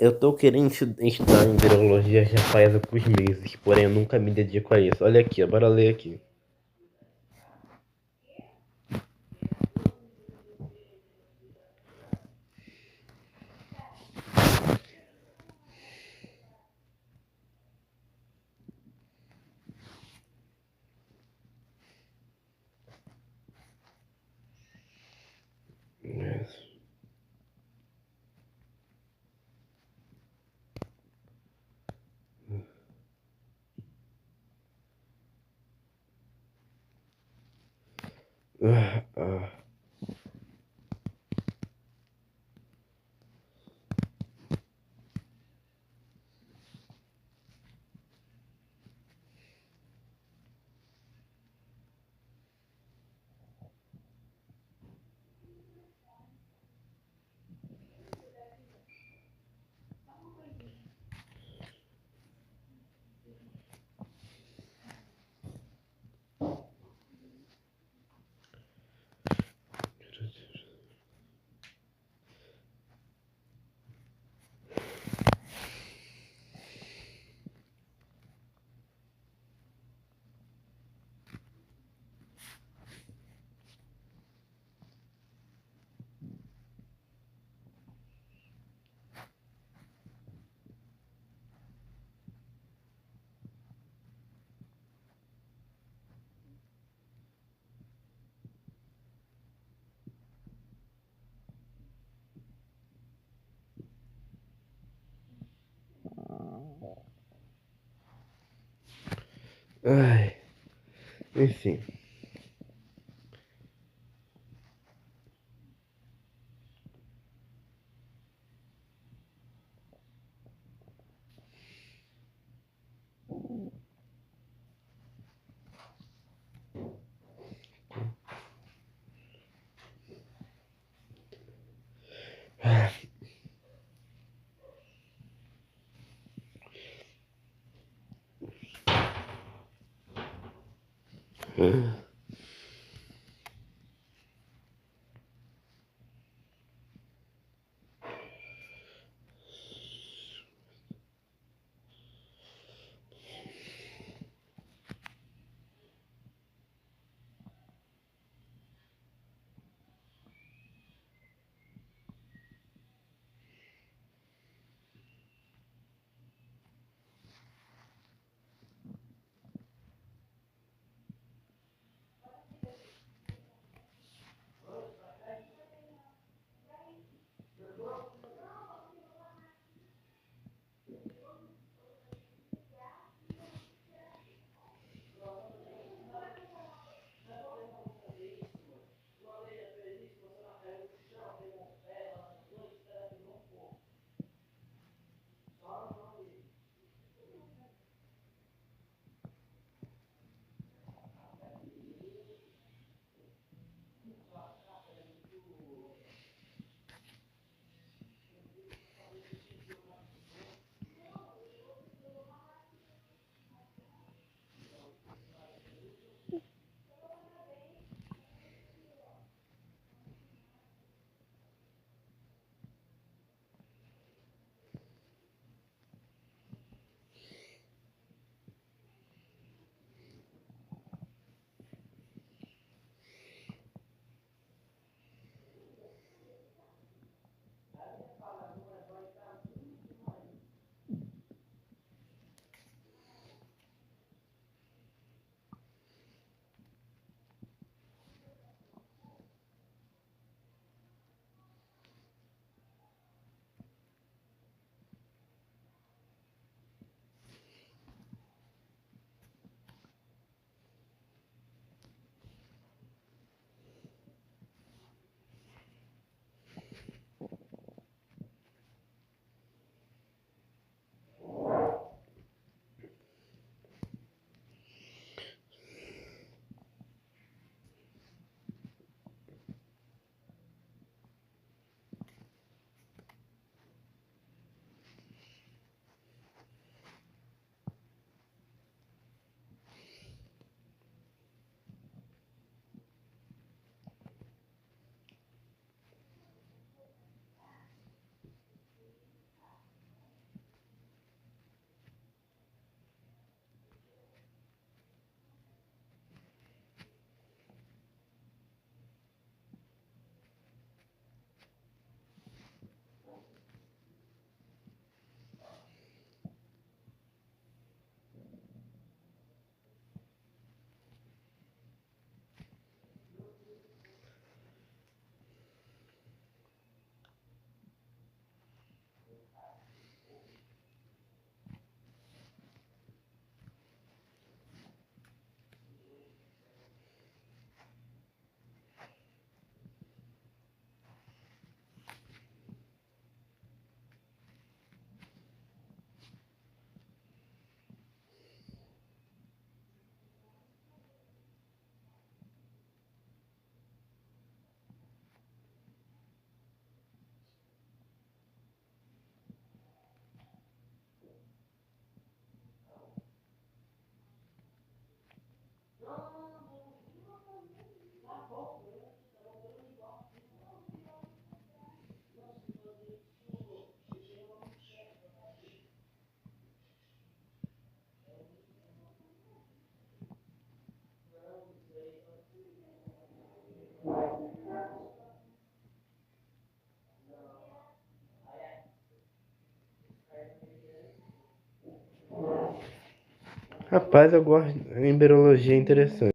Eu tô querendo estudar em virologia já faz alguns meses, porém eu nunca me dedico a isso. Olha aqui, bora ler aqui. Ah, ah. Ai, enfim. Rapaz, eu gosto. A embriologia é interessante.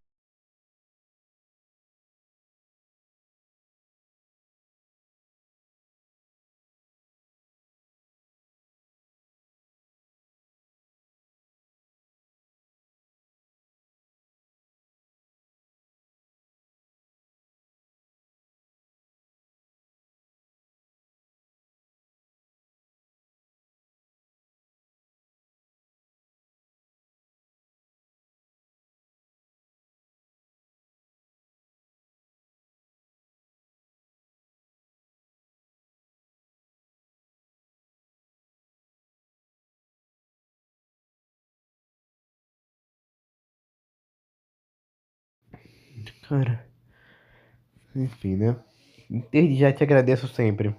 Cara, enfim, né? Desde já te agradeço sempre.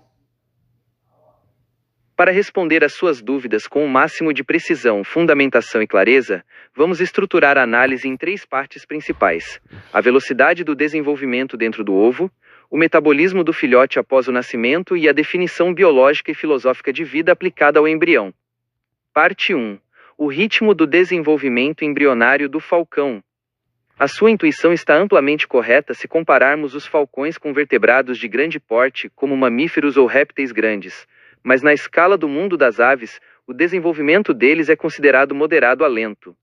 Para responder às suas dúvidas com o máximo de precisão, fundamentação e clareza, vamos estruturar a análise em 3 partes principais: a velocidade do desenvolvimento dentro do ovo, o metabolismo do filhote após o nascimento e a definição biológica e filosófica de vida aplicada ao embrião. Parte 1. O ritmo do desenvolvimento embrionário do falcão. A sua intuição está amplamente correta se compararmos os falcões com vertebrados de grande porte, como mamíferos ou répteis grandes, mas na escala do mundo das aves, o desenvolvimento deles é considerado moderado a lento.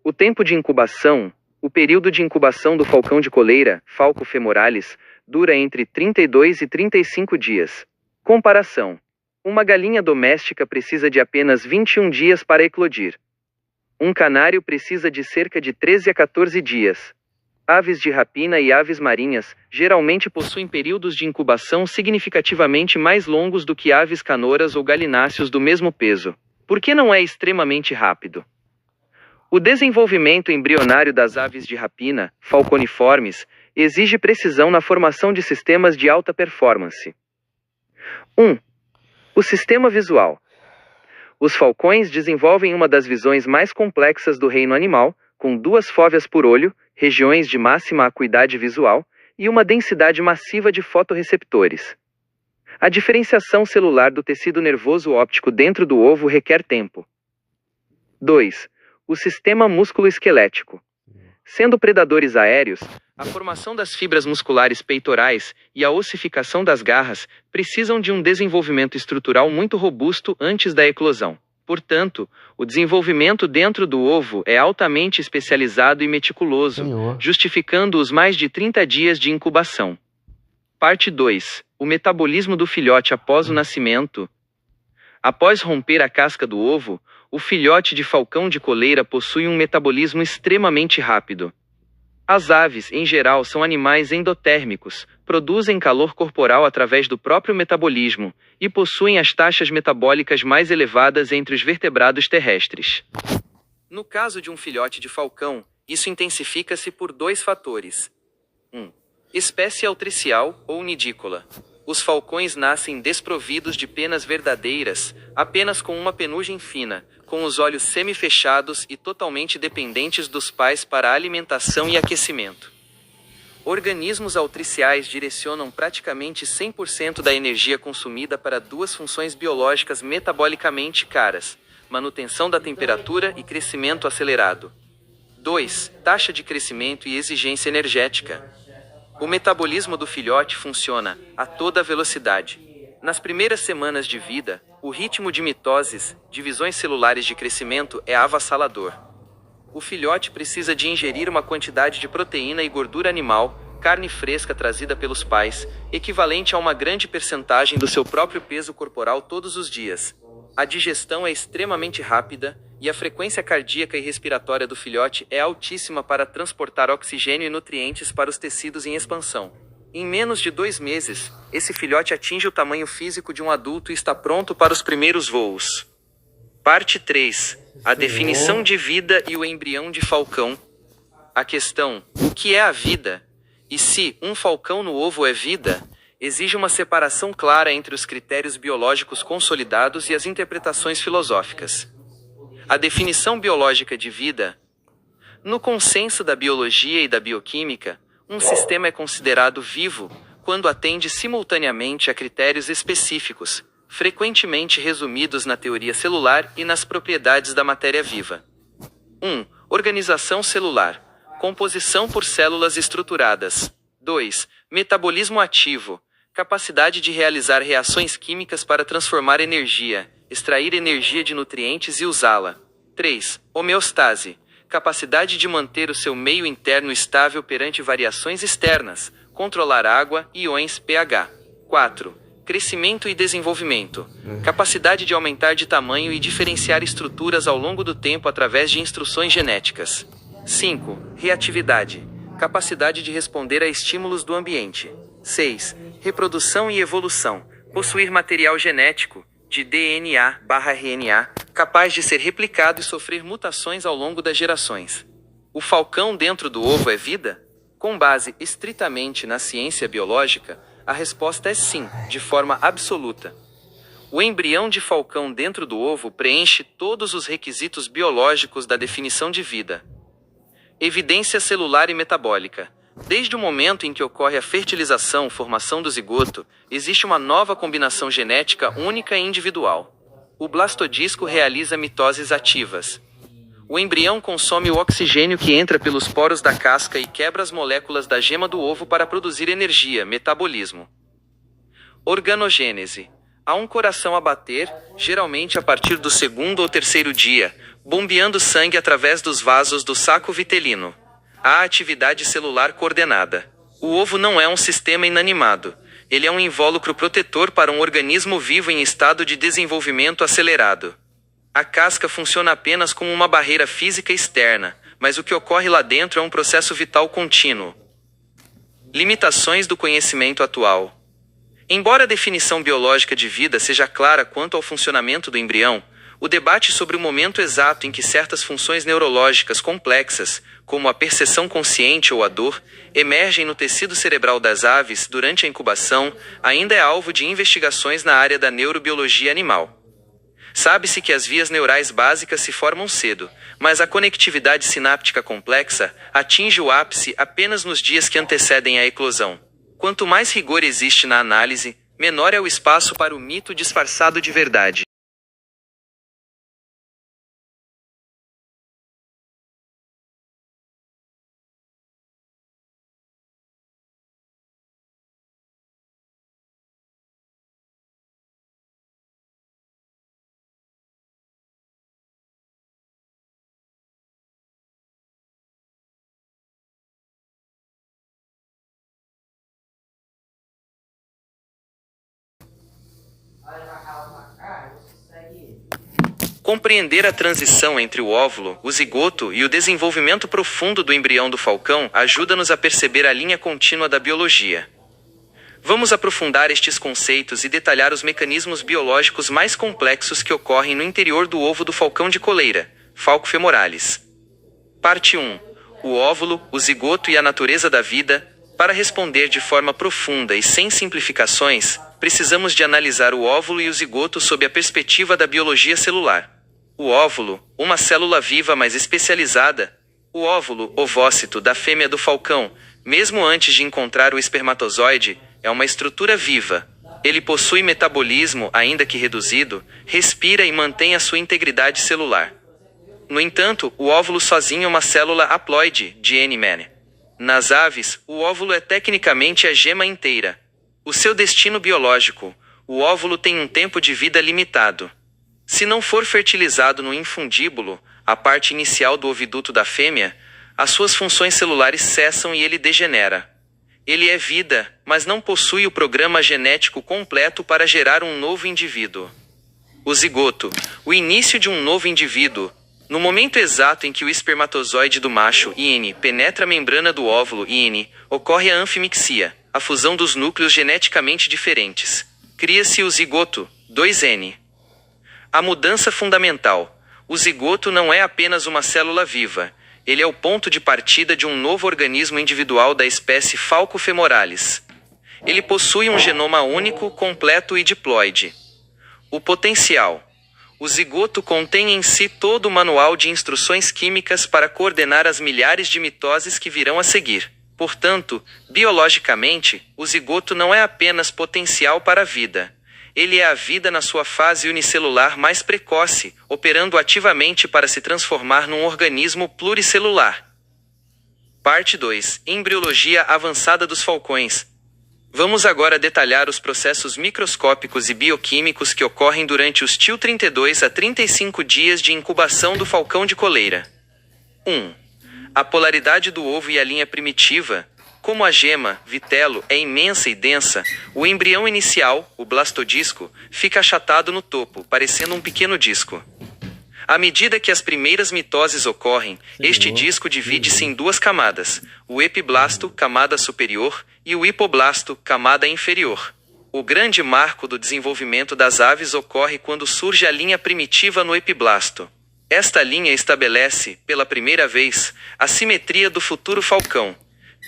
O tempo de incubação, o período de incubação do falcão de coleira, Falco femoralis, dura entre 32 e 35 dias. Comparação. Uma galinha doméstica precisa de apenas 21 dias para eclodir. Um canário precisa de cerca de 13 a 14 dias. Aves de rapina e aves marinhas geralmente possuem períodos de incubação significativamente mais longos do que aves canoras ou galináceos do mesmo peso. Por que não é extremamente rápido? O desenvolvimento embrionário das aves de rapina, falconiformes, exige precisão na formação de sistemas de alta performance. 1. O sistema visual. Os falcões desenvolvem uma das visões mais complexas do reino animal, com 2 fóveas por olho, regiões de máxima acuidade visual, e uma densidade massiva de fotorreceptores. A diferenciação celular do tecido nervoso óptico dentro do ovo requer tempo. 2. O sistema músculo-esquelético. Sendo predadores aéreos, a formação das fibras musculares peitorais e a ossificação das garras precisam de um desenvolvimento estrutural muito robusto antes da eclosão. Portanto, o desenvolvimento dentro do ovo é altamente especializado e meticuloso, justificando os mais de 30 dias de incubação. Parte 2. O metabolismo do filhote após o nascimento. Após romper a casca do ovo, o filhote de falcão de coleira possui um metabolismo extremamente rápido. As aves, em geral, são animais endotérmicos, produzem calor corporal através do próprio metabolismo, e possuem as taxas metabólicas mais elevadas entre os vertebrados terrestres. No caso de um filhote de falcão, isso intensifica-se por 2 fatores. 1. Espécie altricial ou nidícola. Os falcões nascem desprovidos de penas verdadeiras, apenas com uma penugem fina, com os olhos semifechados e totalmente dependentes dos pais para alimentação e aquecimento. Organismos altriciais direcionam praticamente 100% da energia consumida para 2 funções biológicas metabolicamente caras: manutenção da temperatura e crescimento acelerado. 2. Taxa de crescimento e exigência energética. O metabolismo do filhote funciona a toda velocidade. Nas primeiras semanas de vida, o ritmo de mitoses, divisões celulares de crescimento, é avassalador. O filhote precisa de ingerir uma quantidade de proteína e gordura animal, carne fresca trazida pelos pais, equivalente a uma grande percentagem do seu próprio peso corporal todos os dias. A digestão é extremamente rápida, e a frequência cardíaca e respiratória do filhote é altíssima para transportar oxigênio e nutrientes para os tecidos em expansão. Em menos de 2 meses, esse filhote atinge o tamanho físico de um adulto e está pronto para os primeiros voos. Parte 3. A definição de vida e o embrião de falcão. A questão, o que é a vida? E se um falcão no ovo é vida? Exige uma separação clara entre os critérios biológicos consolidados e as interpretações filosóficas. A definição biológica de vida. No consenso da biologia e da bioquímica, um sistema é considerado vivo quando atende simultaneamente a critérios específicos, frequentemente resumidos na teoria celular e nas propriedades da matéria viva. 1. Organização celular. Composição por células estruturadas. 2. Metabolismo ativo. Capacidade de realizar reações químicas para transformar energia, extrair energia de nutrientes e usá-la. 3. Homeostase. Capacidade de manter o seu meio interno estável perante variações externas, controlar água, íons, pH. 4. Crescimento e desenvolvimento. Capacidade de aumentar de tamanho e diferenciar estruturas ao longo do tempo através de instruções genéticas. 5. Reatividade. Capacidade de responder a estímulos do ambiente. 6. Reprodução e evolução. Possuir material genético, de DNA/RNA, capaz de ser replicado e sofrer mutações ao longo das gerações. O falcão dentro do ovo é vida? Com base estritamente na ciência biológica, a resposta é sim, de forma absoluta. O embrião de falcão dentro do ovo preenche todos os requisitos biológicos da definição de vida. Evidência celular e metabólica. Desde o momento em que ocorre a fertilização, formação do zigoto, existe uma nova combinação genética única e individual. O blastodisco realiza mitoses ativas. O embrião consome o oxigênio que entra pelos poros da casca e quebra as moléculas da gema do ovo para produzir energia, metabolismo. Organogênese. Há um coração a bater, geralmente a partir do segundo ou terceiro dia, bombeando sangue através dos vasos do saco vitelino. Há atividade celular coordenada. O ovo não é um sistema inanimado. Ele é um invólucro protetor para um organismo vivo em estado de desenvolvimento acelerado. A casca funciona apenas como uma barreira física externa, mas o que ocorre lá dentro é um processo vital contínuo. Limitações do conhecimento atual. Embora a definição biológica de vida seja clara quanto ao funcionamento do embrião, o debate sobre o momento exato em que certas funções neurológicas complexas, como a percepção consciente ou a dor, emergem no tecido cerebral das aves durante a incubação, ainda é alvo de investigações na área da neurobiologia animal. Sabe-se que as vias neurais básicas se formam cedo, mas a conectividade sináptica complexa atinge o ápice apenas nos dias que antecedem a eclosão. Quanto mais rigor existe na análise, menor é o espaço para o mito disfarçado de verdade. Compreender a transição entre o óvulo, o zigoto e o desenvolvimento profundo do embrião do falcão ajuda-nos a perceber a linha contínua da biologia. Vamos aprofundar estes conceitos e detalhar os mecanismos biológicos mais complexos que ocorrem no interior do ovo do falcão de coleira, Falco femoralis. Parte 1. O óvulo, o zigoto e a natureza da vida. Para responder de forma profunda e sem simplificações, precisamos de analisar o óvulo e o zigoto sob a perspectiva da biologia celular. O óvulo, uma célula viva mais especializada. O óvulo, ovócito da fêmea do falcão, mesmo antes de encontrar o espermatozoide, é uma estrutura viva. Ele possui metabolismo, ainda que reduzido, respira e mantém a sua integridade celular. No entanto, o óvulo sozinho é uma célula haploide, de N-Man. Nas aves, o óvulo é tecnicamente a gema inteira. O seu destino biológico, o óvulo tem um tempo de vida limitado. Se não for fertilizado no infundíbulo, a parte inicial do oviduto da fêmea, as suas funções celulares cessam e ele degenera. Ele é vida, mas não possui o programa genético completo para gerar um novo indivíduo. O zigoto, o início de um novo indivíduo. No momento exato em que o espermatozoide do macho, IN, penetra a membrana do óvulo, IN, ocorre a anfimixia, a fusão dos núcleos geneticamente diferentes. Cria-se o zigoto, 2N. A mudança fundamental. O zigoto não é apenas uma célula viva. Ele é o ponto de partida de um novo organismo individual da espécie Falco femoralis. Ele possui um genoma único, completo e diploide. O potencial. O zigoto contém em si todo o manual de instruções químicas para coordenar as milhares de mitoses que virão a seguir. Portanto, biologicamente, o zigoto não é apenas potencial para a vida. Ele é a vida na sua fase unicelular mais precoce, operando ativamente para se transformar num organismo pluricelular. Parte 2. Embriologia avançada dos falcões. Vamos agora detalhar os processos microscópicos e bioquímicos que ocorrem durante os 32 a 35 dias de incubação do falcão de coleira. 1. A polaridade do ovo e a linha primitiva. Como a gema, vitelo, é imensa e densa, o embrião inicial, o blastodisco, fica achatado no topo, parecendo um pequeno disco. À medida que as primeiras mitoses ocorrem, este disco divide-se em duas camadas, o epiblasto, camada superior, e o hipoblasto, camada inferior. O grande marco do desenvolvimento das aves ocorre quando surge a linha primitiva no epiblasto. Esta linha estabelece, pela primeira vez, a simetria do futuro falcão.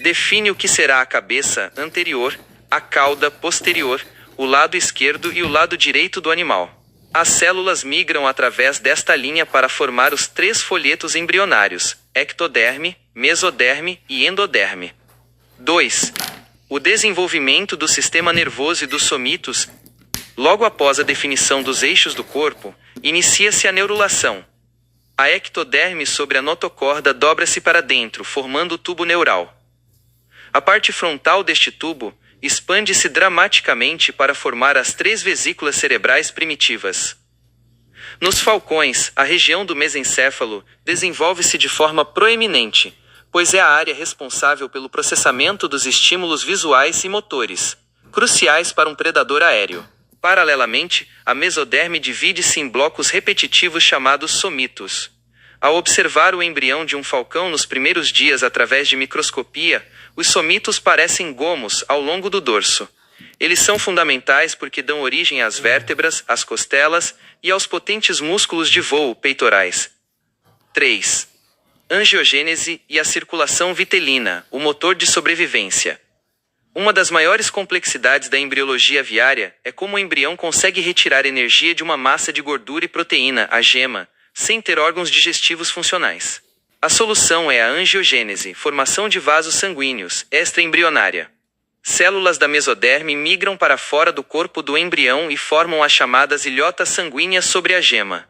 Define o que será a cabeça anterior, a cauda posterior, o lado esquerdo e o lado direito do animal. As células migram através desta linha para formar os 3 folhetos embrionários, ectoderme, mesoderme e endoderme. 2. O desenvolvimento do sistema nervoso e dos somitos. Logo após a definição dos eixos do corpo, inicia-se a neurulação. A ectoderme sobre a notocorda dobra-se para dentro, formando o tubo neural. A parte frontal deste tubo expande-se dramaticamente para formar as 3 vesículas cerebrais primitivas. Nos falcões, a região do mesencéfalo desenvolve-se de forma proeminente, pois é a área responsável pelo processamento dos estímulos visuais e motores, cruciais para um predador aéreo. Paralelamente, a mesoderme divide-se em blocos repetitivos chamados somitos. Ao observar o embrião de um falcão nos primeiros dias através de microscopia, os somitos parecem gomos ao longo do dorso. Eles são fundamentais porque dão origem às vértebras, às costelas e aos potentes músculos de voo peitorais. 3. Angiogênese e a circulação vitelina, o motor de sobrevivência. Uma das maiores complexidades da embriologia aviária é como o embrião consegue retirar energia de uma massa de gordura e proteína, a gema, sem ter órgãos digestivos funcionais. A solução é a angiogênese, formação de vasos sanguíneos, extraembrionária. Células da mesoderme migram para fora do corpo do embrião e formam as chamadas ilhotas sanguíneas sobre a gema.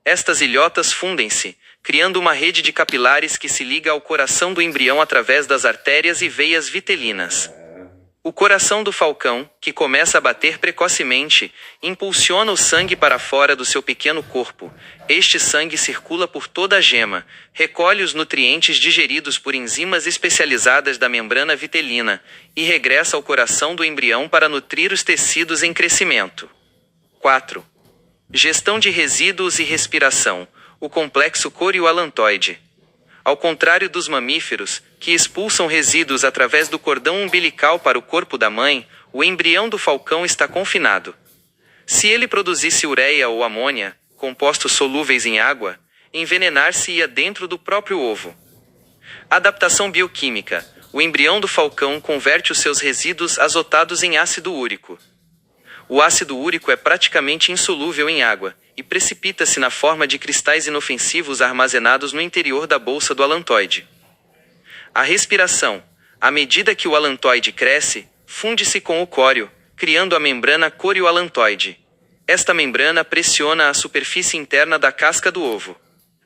Estas ilhotas fundem-se, criando uma rede de capilares que se liga ao coração do embrião através das artérias e veias vitelinas. O coração do falcão, que começa a bater precocemente, impulsiona o sangue para fora do seu pequeno corpo. Este sangue circula por toda a gema, recolhe os nutrientes digeridos por enzimas especializadas da membrana vitelina e regressa ao coração do embrião para nutrir os tecidos em crescimento. 4. Gestão de resíduos e respiração, o complexo corioalantoide. Ao contrário dos mamíferos, que expulsam resíduos através do cordão umbilical para o corpo da mãe, o embrião do falcão está confinado. Se ele produzisse ureia ou amônia, compostos solúveis em água, envenenar-se-ia dentro do próprio ovo. Adaptação bioquímica. O embrião do falcão converte os seus resíduos azotados em ácido úrico. O ácido úrico é praticamente insolúvel em água e precipita-se na forma de cristais inofensivos armazenados no interior da bolsa do alantoide. A respiração. À medida que o alantoide cresce, funde-se com o córeo, criando a membrana corioalantoide. Esta membrana pressiona a superfície interna da casca do ovo.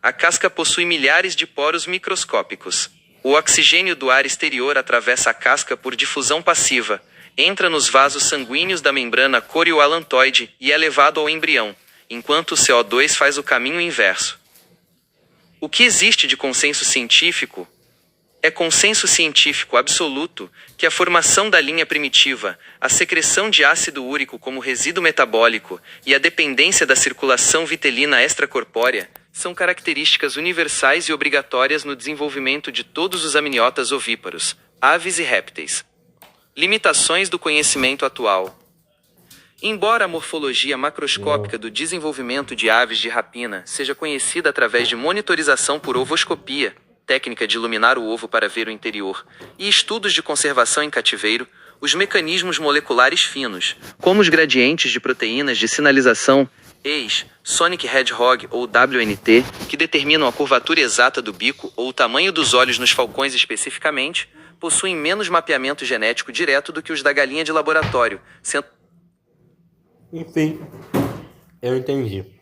A casca possui milhares de poros microscópicos. O oxigênio do ar exterior atravessa a casca por difusão passiva, entra nos vasos sanguíneos da membrana corioalantoide e é levado ao embrião, enquanto o CO2 faz o caminho inverso. O que existe de consenso científico? É consenso científico absoluto que a formação da linha primitiva, a secreção de ácido úrico como resíduo metabólico e a dependência da circulação vitelina extracorpórea são características universais e obrigatórias no desenvolvimento de todos os amniotas ovíparos, aves e répteis. Limitações do conhecimento atual. Embora a morfologia macroscópica do desenvolvimento de aves de rapina seja conhecida através de monitorização por ovoscopia, técnica de iluminar o ovo para ver o interior, e estudos de conservação em cativeiro, os mecanismos moleculares finos, como os gradientes de proteínas de sinalização, EIS, Sonic Hedgehog ou WNT, que determinam a curvatura exata do bico ou o tamanho dos olhos nos falcões especificamente, possuem menos mapeamento genético direto do que os da galinha de laboratório, sendo Enfim, eu entendi.